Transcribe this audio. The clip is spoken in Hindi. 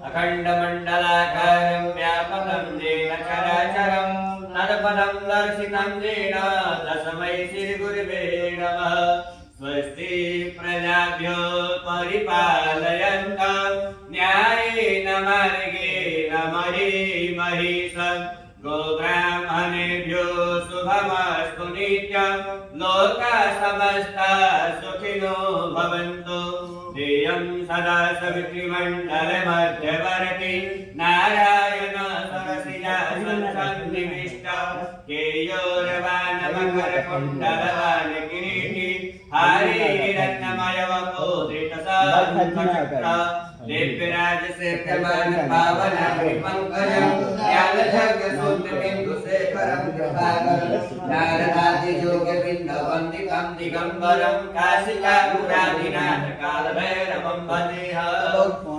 अखण्डमण्डलाकारं व्यापकं येन चराचरं तत्पदं दर्शितं येन तस्मै श्रीगुरुवे नमः। स्वस्ति प्रजाभ्यो परिपालयन्तां न्यायेन मार्गेण महीं महिषम् गोब्राह्मणेभ्यो शुभमस्तु नित्यं लोकाः समस्ताः सुखिनो भवन्तु। ध्येयं सदा सवितृमण्डलमध्यवर्ती नारायण सरसिजा सन्निविष्टा केयोरवानमकरकुण्डलवान् किरीटी हरिरत्नमयवपोधितसाङ्खचक्र दिव्यराजसेव्यमानं पावनाग्निपङ्कजं ज्ञानजगत्सूत्रबिन्दुशेखरं कृपाकरं नारदादियोगबिन्दवन्दितं दिगम्बरं काशिकापुरादिनाथकालभैरवं भजेऽहम्।